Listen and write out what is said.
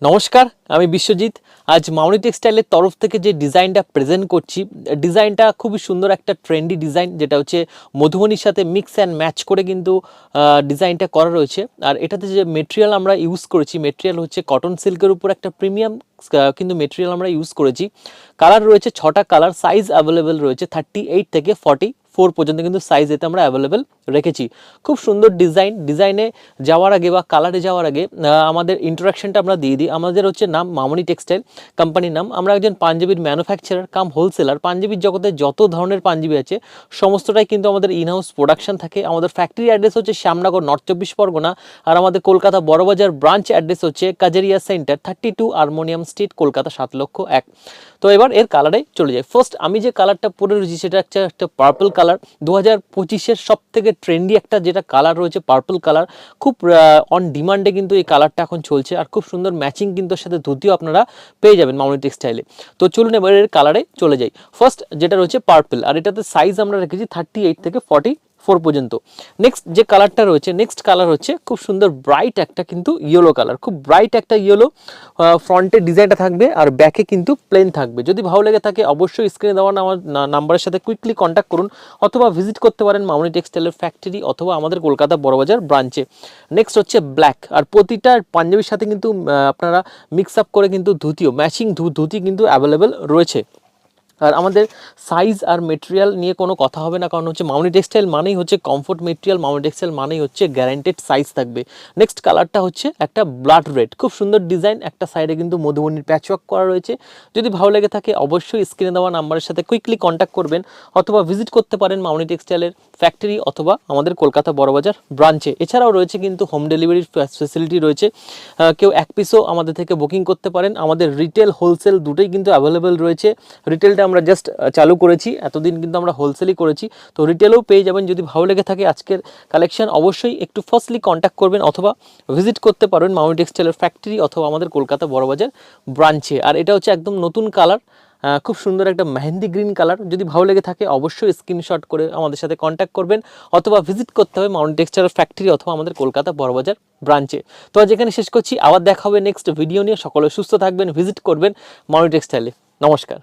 নমস্কার, আমি বিশ্বজিৎ। আজ মামনি টেক্সটাইলের তরফ থেকে যে ডিজাইনটা প্রেজেন্ট করছি, ডিজাইনটা খুবই সুন্দর, একটা ট্রেন্ডি ডিজাইন, যেটা হচ্ছে মধুবনীর সাথে মিক্স অ্যান্ড ম্যাচ করে কিন্তু ডিজাইনটা করা রয়েছে। আর এটাতে যে মেটেরিয়াল আমরা ইউজ করেছি, মেটেরিয়াল হচ্ছে কটন সিল্কের উপর একটা প্রিমিয়াম কিন্তু মেটেরিয়াল আমরা ইউজ করেছি। কালার রয়েছে 6টা কালার, সাইজ অ্যাভেলেবেল রয়েছে 38 থেকে 44 পর্যন্ত কিন্তু সাইজ এতে আমরা অ্যাভেলেবেল রেখেছি। খুব সুন্দর ডিজাইনে যাওয়ার আগে বা কালারে যাওয়ার আগে আমাদের ইন্ট্রোডাকশনটা আমরা দিয়ে দিই। আমাদের হচ্ছে নাম মামনি টেক্সটাইল, কোম্পানির নাম। আমরা একজন পাঞ্জাবির ম্যানুফ্যাকচারার কাম হোলসেলার। পাঞ্জাবির জগতে যত ধরনের পাঞ্জাবি আছে সমস্তটাই কিন্তু আমাদের ইনহাউস প্রোডাকশন থাকে। আমাদের ফ্যাক্টরি অ্যাড্রেস হচ্ছে শ্যামনগর, নর্থ 24 পরগনা। আর আমাদের কলকাতা বড়বাজার ব্রাঞ্চ অ্যাড্রেস হচ্ছে Kajaria centre, 32 harmonium street, Kolkata 7,01,000। তো এবার এর কালারে চলে যায়। ফার্স্ট আমি যে কালারটা পরে রয়েছি সেটা একটা পার্পল কালার। 2025-এর সব থেকে ট্রেন্ডি একটা যেটা কালার রয়েছে পার্পল কালার, খুব অন ডিমান্ডে কিন্তু এই কালারটা এখন চলছে। আর খুব সুন্দর ম্যাচিং কিন্তু সাথে ধুতিও আপনারা পেয়ে যাবেন মামনি টেক্সটাইলে। তো চলুন এবার এর কালারে চলে যাই। ফার্স্ট যেটা রয়েছে পার্পল, আর এটাতে সাইজ আমরা রেখেছি 38 থেকে 44 পর্যন্ত। নেক্সট যে কালারটা রয়েছে, নেক্সট কালার হচ্ছে খুব সুন্দর ব্রাইট একটা কিন্তু ইয়েলো কালার, খুব ব্রাইট একটা ইয়েলো। ফ্রন্টে ডিজাইনটা থাকবে আর ব্যাকে কিন্তু প্লেন থাকবে। যদি ভালো লেগে থাকে অবশ্যই স্ক্রিনে দেওয়া আমার নাম্বারের সাথে কুইকলি কন্ট্যাক্ট করুন, অথবা ভিজিট করতে পারেন মামনি টেক্সটাইলের ফ্যাক্টরি অথবা আমাদের কলকাতা বড়বাজার ব্রাঞ্চে। নেক্সট হচ্ছে ব্ল্যাক, আর প্রতিটা পাঞ্জাবির সাথে কিন্তু আপনারা মিক্স আপ করে কিন্তু ধুতিও, ম্যাচিং ধুতি কিন্তু অ্যাভেলেবেল রয়েছে। আর আমাদের সাইজ আর মেটেরিয়াল নিয়ে কোনো কথা হবে না, কারণ হচ্ছে মামনি টেক্সটাইল মানেই হচ্ছে কমফোর্ট মেটেরিয়াল, মামনি টেক্সটাইল মানেই হচ্ছে গ্যারান্টেড সাইজ থাকবে। নেক্সট কালারটা হচ্ছে একটা ব্লাড রেড, খুব সুন্দর ডিজাইন, একটা সাইডে কিন্তু মধুবনীর প্যাচওয়ার্ক করা রয়েছে। যদি ভালো লেগে থাকে অবশ্যই স্ক্রিনে দেওয়া নাম্বারের সাথে কুইকলি কন্ট্যাক্ট করবেন, অথবা ভিজিট করতে পারেন মামনি টেক্সটাইলের ফ্যাক্টরি অথবা আমাদের কলকাতা বড়বাজার ব্রাঞ্চে। এছাড়াও রয়েছে কিন্তু হোম ডেলিভারির ফ্যাসিলিটি রয়েছে। কেউ এক পিসও আমাদের থেকে বুকিং করতে পারেন। আমাদের রিটেল হোলসেল দুটোই কিন্তু অ্যাভেলেবেল রয়েছে। রিটেলটা আমরা জাস্ট চালু করেছি, এতদিন কিন্তু আমরা হোলসেলই করেছি, তো রিটেলেও পেয়ে যাবেন। যদি ভালো লেগে থাকে আজকের কালেকশন অবশ্যই একটু ফার্স্টলি কন্ট্যাক্ট করবেন, অথবা ভিজিট করতে পারেন মামনি টেক্সটাইলের ফ্যাক্টরি অথবা আমাদের কলকাতা বড়বাজার ব্রাঞ্চে। আর এটা হচ্ছে একদম নতুন কালার, খুব সুন্দর একটা মেহেন্দি গ্রিন কালার। যদি ভালো লেগে থাকে অবশ্যই স্ক্রিনশট করে আমাদের সাথে কন্ট্যাক্ট করবেন, অথবা ভিজিট করতে হবে মামনি টেক্সটাইলের ফ্যাক্টরি অথবা আমাদের কলকাতা বড়বাজার ব্রাঞ্চে। তো আজ এখানে শেষ করছি, আবার দেখা হবে নেক্সট ভিডিও নিয়ে। সকলে সুস্থ থাকবেন, ভিজিট করবেন মামনি টেক্সটাইলে। নমস্কার।